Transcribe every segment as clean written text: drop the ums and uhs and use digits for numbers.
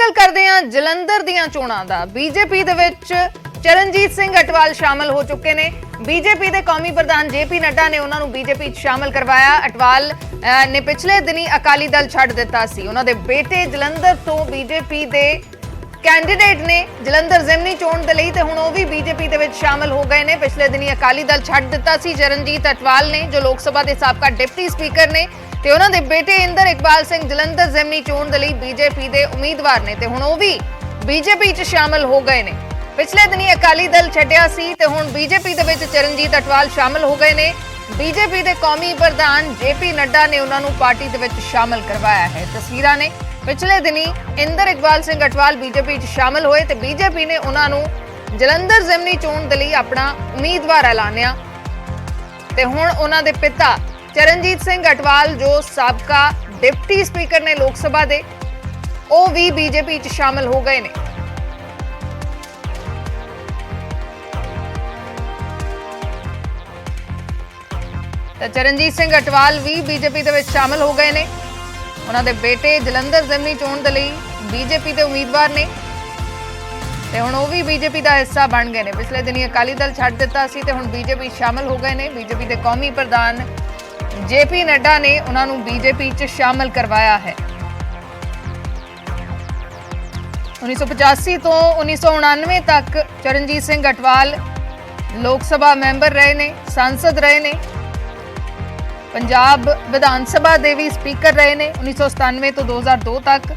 गल करते हैं जलंधर दीयां चोणां दा। बीजेपी दे विच चरणजीत सिंह अटवाल शामिल हो चुके ने। बीजेपी के कौमी प्रधान JP नड्डा ने उन्होंने बीजेपी शामिल करवाया। अटवाल ने पिछले दिनी अकाली दल छड्ड दिता सी। उन्हां दे बेटे जलंधर तो बीजेपी के कैंडीडेट ने जलंधर जिमनी चोण दे लई ते हुण ओह भी बीजेपी दे विच शामिल हो गए ने। पिछले दिनी अकाली दल छड्ड दिता सी चरणजीत अटवाल ने, जो लोक सभा के साबका डिप्टी स्पीकर ने, ते उन्हां दे बेटे इंदर इकबाल सिंह जलंधर जिमनी चोण दे लई बीजेपी के उम्मीदवार ने ते हुण ओह भी बीजेपी च शामिल हो गए ने। पिछले दिनी अकाली दल छड्डिया सी ते हुण बीजेपी दे विच चरणजीत अटवाल शामिल हो गए ने। बीजेपी के कौमी प्रधान JP नड्डा ने उन्होंने पार्टी दे विच शामिल करवाया है। तस्वीरां ने पिछले दिनी इंदर इकबाल सिंह अटवाल बीजेपी च शामिल होए ते बीजेपी ने उन्होंने जलंधर जिमनी चोण दे लई अपना उम्मीदवार ऐलानिया ते हुण उन्हां दे पिता चरणजीत सिंह अटवाल जो साबका डिप्टी स्पीकर ने लोक सभा दे, ओह भी बीजेपी च शामिल हो गए ने। चरणजीत सिंह अटवाल भी बीजेपी दे विच शामिल हो गए ने। उन्हां दे बेटे जलंधर जिमनी चोण दे लई बीजेपी के उम्मीदवार ने ते हुण ओह भी बीजेपी का हिस्सा बन गए ने। पिछले दिनी अकाली दल छड्ड दिता सी ते हुण बीजेपी शामिल हो गए ने। बीजेपी के कौमी प्रधान JP नड्डा ने उन्होंने बीजेपी च शामिल करवाया है। 1985 तो 1999 तक चरणजीत सिंह अटवाल लोक सभा मैंबर रहे ने, सांसद रहे ने, पंजाब विधान सभा के भी स्पीकर रहे ने 1997 तो 2002 तक।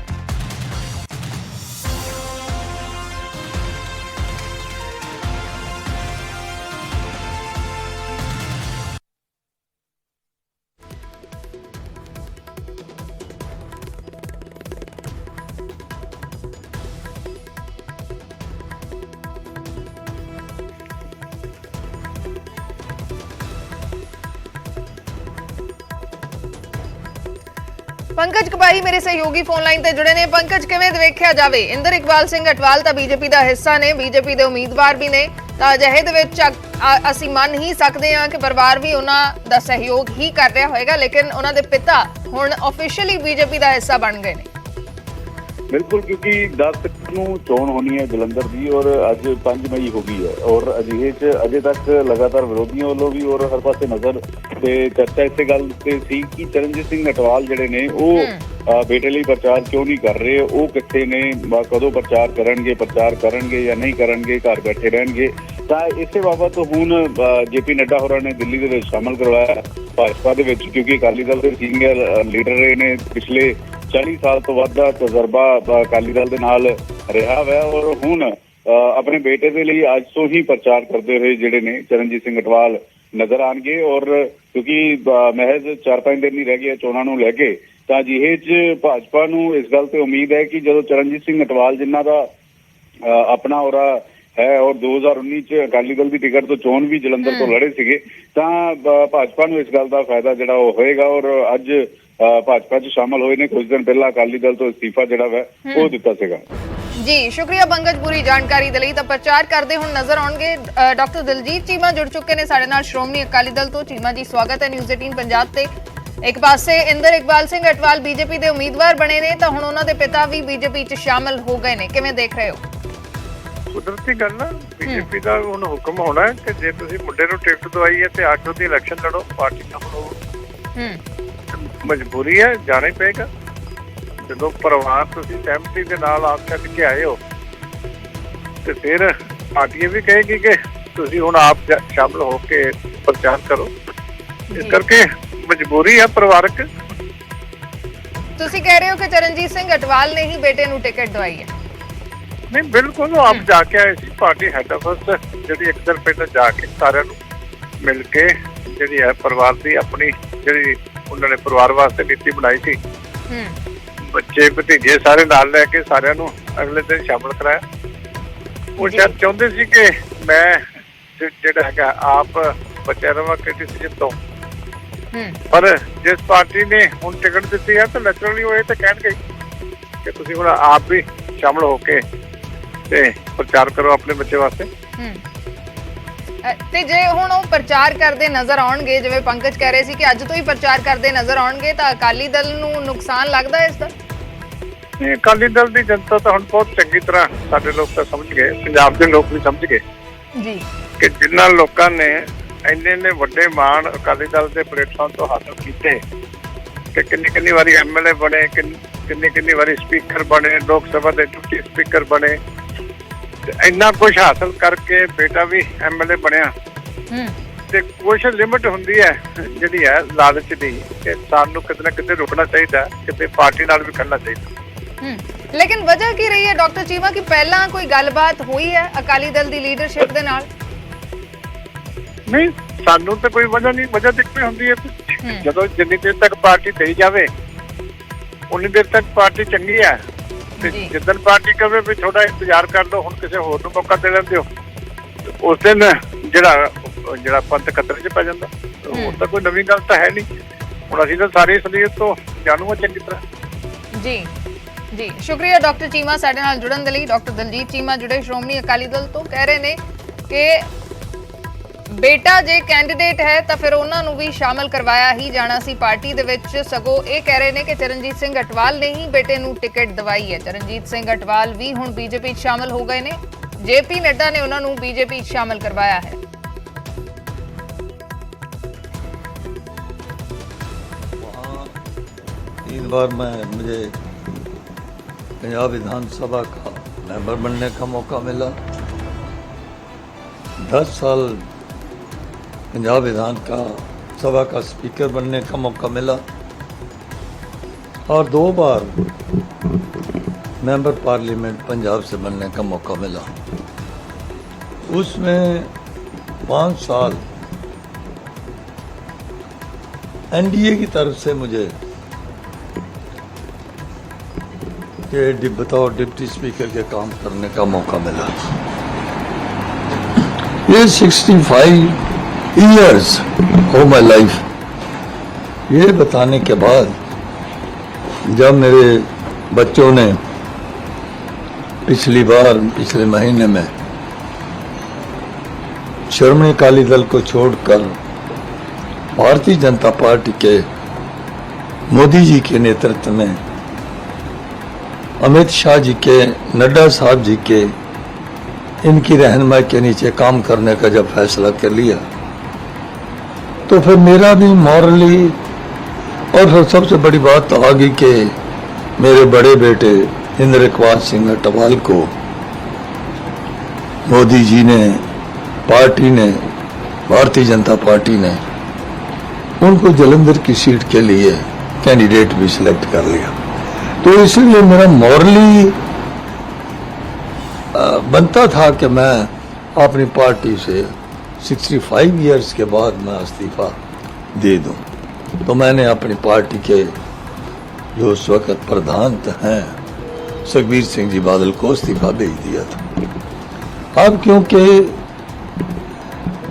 पंकज कबाई मेरे सहयोगी फोन लाइन ते जुड़े ने। पंकज, किवें वेख्या जावे इंदर इकबाल सिंह अटवाल तां बीजेपी का हिस्सा ने, बीजेपी के उम्मीदवार भी ने, तां अजिहे दे विच असीं मन ही सकते हैं कि परिवार भी उन्हां दा सहयोग ही कर रहा होएगा, लेकिन उन्हां दे पिता हुण ऑफिशियली बीजेपी का हिस्सा बन गए ने। बिल्कुल, क्योंकि 10 नूं चोण होनी है जलंधर की और अज 5 मई हो गई है और अजिहे च अजे तक लगातार विरोधियों वालों भी और हर पासे नज़र ते चर्चा इस गल ते सी कि चरणजीत सिंह अटवाल जिहड़े ने वो बेटे लिए प्रचार क्यों नहीं कर रहे, वो कित्थे ने, कदों प्रचार करनगे या नहीं करनगे, घर बैठे रहणगे। तां इसे बाबत हुण JP नड्डा होरां ने दिल्ली दे विच शामिल करवाया भाजपा दे विच, क्योंकि अकाली दल के सीनियर लीडर रहे ने, पिछले 40 साल तो वध दा तजर्बा अकाली दल दे नाल रहा है और हुण अपने बेटे के लिए अज तो ही प्रचार करते हुए जिहड़े ने चरणजीत सिंह अटवाल नजर आएंगे। और क्योंकि महज 4-5 दिन ही रह गए चोणां नूं लैके, तां जिहे च भाजपा नूं इस गल ते उम्मीद है कि जदों चरणजीत सिंह अटवाल जिन्हां दा अपना और है और 2019 च अकाली दल की टिकट तो चोण भी जलंधर तो लड़े सीगे, तां भाजपा नूं इस गल का फायदा जिहड़ा वो होएगा और अज भाजपा च शामिल होए ने। कुछ दिन पहला अकाली दल तो इस्तीफा जिहड़ा वै वो दिता सीगा। जी शुक्रिया पंकज पूरी जानकारी दे लई। तां प्रचार करते हुण नजर आउणगे डॉक्टर दिलजीत चीमा जुड़ चुके ने साडे नाल श्रोमणी अकाली दल तो। चीमा जी स्वागत है न्यूज़ 18 पंजाब ते। एक पासे इंदर इकबाल सिंह अटवाल बीजेपी के उम्मीदवार बने ने तां हुण उन्हां दे पिता भी बीजेपी च शामिल हो गए ने, किवें देख रहे हो? कुदरती गल ना, बीजेपी का हुण हुक्म होना है कि जे तुसीं मुंडे नूं टिकट दवाई है ते आके ओहदी इलैक्शन लड़ो। पार्टी का हुण मजबूरी है, जाना ही पेगा। जो परिवार तुसीं सहमति के नाल आप छड्ड के आए हो ते फिर पार्टी भी कहेगी कि तुसीं हुण आप शामिल होके प्रचार करो। इस करके मजबूरी है परिवारक। तुसीं कह रहे हो कि चरणजीत सिंह अटवाल ने ही बेटे नूं टिकट दवाई है? नहीं, बिल्कुल आप जाके आए सी पार्टी हैड ऑफिस, जिहड़ी एक दिन पहले जाके सारिਆਂ ਨੂੰ मिल के जिहड़ी है परिवार की अपनी जिहड़ी उन्होंने परिवार वास्ते नीति बनाई थी, बच्चे भतीजे सारे नाल लैके सारिਆਂ ਨੂੰ अगले दिन शामिल कराया। वो शायद चाहते सी कि मैं जिहड़ा हैगा आप बचा रहा किसी सीट तो, पर जिस पार्टी ने हुण टिकट दी है तो नैचुरली वो ये तो कहणगे कि तुसीं हुण आप भी शामिल होके ते प्रचार करो अपने बच्चे वास्ते। ते जे हुण ਉਹ ਪ੍ਰਚਾਰ ਕਰਦੇ ਨਜ਼ਰ ਆਉਣਗੇ, ਜਿਵੇਂ ਪੰਕਜ ਕਹਿ ਰਹੇ ਸੀ ਕਿ ਅੱਜ ਤੋਂ ਹੀ ਪ੍ਰਚਾਰ ਕਰਦੇ ਨਜ਼ਰ ਆਉਣਗੇ, ਤਾਂ ਅਕਾਲੀ ਦਲ ਨੂੰ ਨੁਕਸਾਨ ਲੱਗਦਾ ਇਸ ਦਾ? ਇਹ ਅਕਾਲੀ ਦਲ ਦੀ ਜਨਤਾ ਤਾਂ ਹੁਣ ਬਹੁਤ ਚੰਗੀ ਤਰ੍ਹਾਂ ਸਾਡੇ ਲੋਕ ਤਾਂ ਸਮਝ ਗਏ, ਪੰਜਾਬ ਦੇ ਲੋਕ ਵੀ ਸਮਝ ਗਏ ਜੀ ਕਿ ਜਿਨ੍ਹਾਂ ਲੋਕਾਂ ਨੇ ਇੰਨੇ ਵੱਡੇ ਮਾਣ ਅਕਾਲੀ ਦਲ ਦੇ ਪਲੇਟਫਾਰਮ ਤੋਂ ਹਾਸਲ ਕੀਤੇ ਕਿ ਕਿੰਨੀ ਵਾਰੀ ਐਮਐਲਏ ਬਣੇ, ਕਿੰਨੀ ਵਾਰੀ ਸਪੀਕਰ ਬਣੇ, ਲੋਕ ਸਭਾ ਦੇ ਡਿਪਟੀ ਸਪੀਕਰ ਬਣੇ, ਤੇ ਇੰਨਾ ਕੁਝ ਹਾਸਲ ਕਰਕੇ ਬੇਟਾ ਵੀ ਐਮਐਲਏ ਬਣਿਆ। ਤੇ ਕੁਛ ਲਿਮਿਟ ਹੁੰਦੀ ਹੈ ਜਿਹੜੀ ਹੈ ਲਾਲਚ ਦੀ, ਕਿ ਸਾਨੂੰ ਕਿਤੇ ਨਾ ਕਿਤੇ ਰੁਕਣਾ ਚਾਹੀਦਾ, ਕਿਤੇ ਪਾਰਟੀ ਨਾਲ ਵੀ ਖੜਨਾ ਚਾਹੀਦਾ। लेकिन वजह की रही है डॉक्टर चीमा की पहला कोई गलबात हुई है अकाली दल दी लीडरशिप दे नाल? नहीं, सानू तो कोई वजह नहीं, वजह दिखनी होंदी है ਜਦੋਂ ਜਿੰਨੀ ਦੇਰ ਤੱਕ ਪਾਰਟੀ ਦੇਈ ਜਾਵੇ ਉਨੀ ਦੇਰ ਤੱਕ ਪਾਰਟੀ ਚੰਗੀ ਹੈ। ਤੇ ਜਿੱਦਣ ਪਾਰਟੀ ਕਹੇ ਵੀ ਥੋੜਾ ਇੰਤਜ਼ਾਰ ਕਰ ਲਓ, ਹੁਣ ਕਿਸੇ ਹੋਰ ਨੂੰ ਮੌਕਾ ਦੇ ਲੈਂਦੇ ਹੋ, ਉਸ ਦਿਨ ਜਿਹੜਾ ਪੰਥ ਖਤਰੇ 'ਚ ਪੈ ਜਾਂਦਾ। ਉਹ ਤਾਂ ਕੋਈ ਨਵੀਂ ਗੱਲ ਤਾਂ ਹੈ ਨਹੀਂ। ਹੁਣ ਅਸੀਂ ਤਾਂ ਸਾਰੇ ਅਸਲੀਅਤ ਤੋਂ ਜਾਣੂ ਹਾਂ ਚੰਗੀ ਤਰ੍ਹਾਂ। ਜੀ ਜੀ, ਸ਼ੁਕਰੀਆ ਡਾਕਟਰ ਚੀਮਾ ਸਾਡੇ ਨਾਲ ਜੁੜਨ ਦੇ ਲਈ। ਡਾਕਟਰ ਦਲਜੀਤ ਚੀਮਾ ਜੁੜੇ ਸ਼੍ਰੋਮਣੀ ਅਕਾਲੀ ਦਲ ਤੋਂ, ਕਹਿ ਰਹੇ ਨੇ ਕਿ ਬੇਟਾ ਜੇ ਕੈਂਡੀਡੇਟ ਹੈ ਤਾਂ ਫਿਰ ਉਹਨਾਂ ਨੂੰ ਵੀ ਸ਼ਾਮਲ ਕਰਵਾਇਆ ਹੀ ਜਾਣਾ ਸੀ ਪਾਰਟੀ ਦੇ ਵਿੱਚ। ਸਗੋਂ ਇਹ ਕਹਿ ਰਹੇ ਨੇ ਕਿ ਚਰਨਜੀਤ ਸਿੰਘ ਅਟਵਾਲ ਨੇ ਹੀ ਬੇਟੇ ਨੂੰ ਟਿਕਟ ਦਵਾਈ ਹੈ। ਚਰਨਜੀਤ ਸਿੰਘ ਅਟਵਾਲ ਵੀ ਹੁਣ ਬੀਜੇਪੀ 'ਚ ਸ਼ਾਮਲ ਹੋ ਗਏ ਨੇ। ਜੇਪੀ ਨੱਡਾ ਨੇ ਉਹਨਾਂ ਨੂੰ ਬੀਜੇਪੀ 'ਚ ਸ਼ਾਮਲ ਕਰਵਾਇਆ ਹੈ। तीन बार मुझे पंजाब विधानसभा का मेंबर बनने का मौका मिला। 10 साल पंजाब विधानसभा का स्पीकर बनने का मौका मिला और 2 बार मेंबर पार्लियामेंट पंजाब से बनने का मौका मिला। उसमें 5 साल एनडीए की तरफ से मुझे बतौर डिप्टी स्पीकर के काम करने का मौका मिला। ये 65 इयर्स ऑफ माई लाइफ, ये बताने के बाद जब मेरे बच्चों ने पिछले महीने में श्रोमणी अकाली दल को छोड़कर भारतीय जनता पार्टी के मोदी जी के नेतृत्व में अमित शाह जी के, नड्डा साहब जी के, इनकी रहनुमाई के नीचे काम करने का जब फैसला कर लिया तो फिर मेरा भी मॉरली, और फिर सबसे बड़ी बात तो आ गई कि मेरे बड़े बेटे इंद्रपाल सिंह अटवाल को मोदी जी ने, पार्टी ने, भारतीय जनता पार्टी ने उनको जालंधर की सीट के लिए कैंडिडेट भी सिलेक्ट कर लिया। तो इसलिए मेरा मॉरली बनता था कि मैं अपनी पार्टी से 65 इयर्स के बाद मैं इस्तीफा दे दूं। तो मैंने अपनी पार्टी के जो उस वक्त प्रधान हैं सुखबीर सिंह जी बादल को इस्तीफा भेज दिया था। अब क्योंकि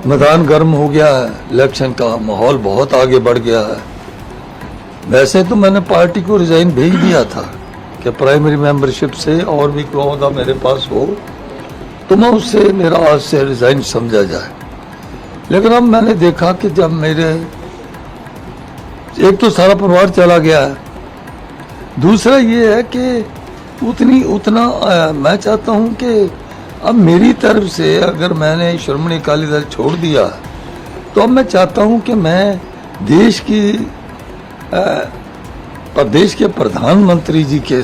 मैदान गर्म हो गया है, इलेक्शन का माहौल बहुत आगे बढ़ गया है, वैसे तो मैंने पार्टी को रिजाइन भेज दिया था कि प्राइमरी मेंबरशिप से और भी कोई ओहदा मेरे पास हो तो मैं उससे, मेरा आज से रिजाइन समझा जाए। लेकिन अब मैंने देखा कि जब मेरे एक तो सारा परिवार चला गया है, दूसरा ये है कि उतना मैं चाहता हूँ कि अब मेरी तरफ से अगर मैंने श्रोमणी अकाली दल छोड़ दिया तो अब मैं चाहता हूँ कि मैं देश की प्रदेश के प्रधानमंत्री जी के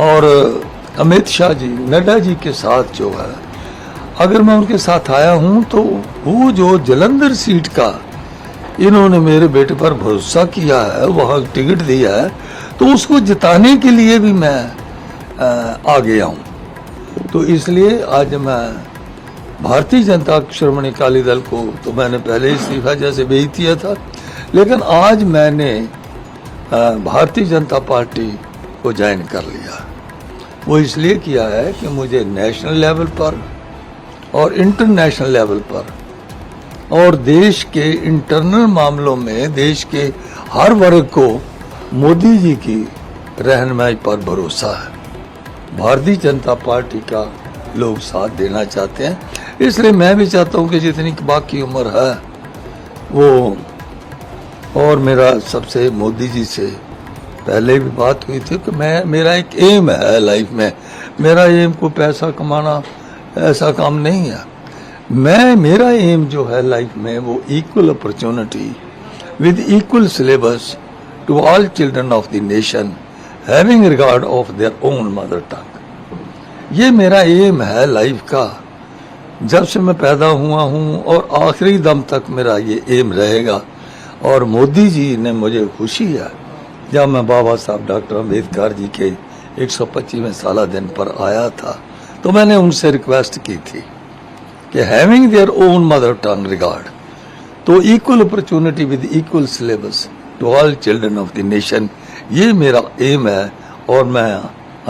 और अमित शाह जी, नड्डा जी के साथ जो है, अगर मैं उनके साथ आया हूं तो वो जो जालंधर सीट का इन्होंने मेरे बेटे पर भरोसा किया है, वहाँ टिकट दिया है, तो उसको जिताने के लिए भी मैं आ गया हूँ। तो इसलिए आज मैं भारतीय जनता श्रोमणी अकाली दल को तो मैंने पहले ही इस्तीफा जैसे भेज दिया था, लेकिन आज मैंने भारतीय जनता पार्टी को ज्वाइन कर लिया। वो इसलिए किया है कि मुझे नेशनल लेवल पर और इंटरनेशनल लेवल पर और देश के इंटरनल मामलों में देश के हर वर्ग को मोदी जी की रहनुमाई पर भरोसा है। भारतीय जनता पार्टी का लोग साथ देना चाहते हैं, इसलिए मैं भी चाहता हूं कि जितनी बाकी उम्र है वो, और मेरा सबसे मोदी जी से पहले भी बात हुई थी कि मेरा एक एम है लाइफ में, मेरा एम को पैसा कमाना ऐसा काम नहीं है। मेरा एम जो है लाइफ में वो equal opportunity with equal syllabus to all children of the nation having regard of their own mother tongue. ये मेरा एम है लाइफ का, जब से मैं पैदा हुआ हूँ और आखिरी दम तक मेरा ये एम रहेगा। और मोदी जी ने मुझे खुशी है, जब मैं बाबा साहब डॉक्टर अम्बेडकर जी के 125वें साला दिन पर आया था तो मैंने उनसे रिक्वेस्ट की थी कि having their own mother tongue regard, to equal opportunity with equal syllabus to all children of the nation, ये मेरा एम है। और मैं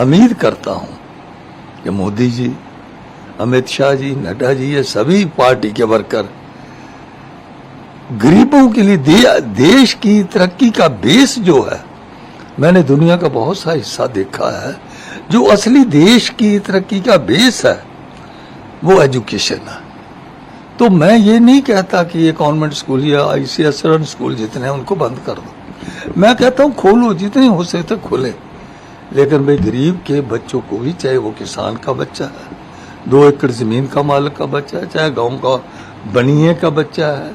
उम्मीद करता हूँ कि मोदी जी, अमित शाह जी, नड्डा जी, ये सभी पार्टी के वर्कर गरीबों के लिए देश की तरक्की का बेस जो है, मैंने दुनिया का बहुत सा हिस्सा देखा है, जो असली देश की तरक्की का बेस है वो एजुकेशन है। तो मैं ये नहीं कहता कि ये कॉन्वेंट स्कूल या ICS स्कूल जितने हैं उनको बंद कर दो, मैं कहता हूँ खोलो, जितने हो सके खोले, लेकिन भाई गरीब के बच्चों को भी, चाहे वो किसान का बच्चा है, 2 एकड़ जमीन का मालिक का बच्चा है, चाहे गांव का बनिए का बच्चा है,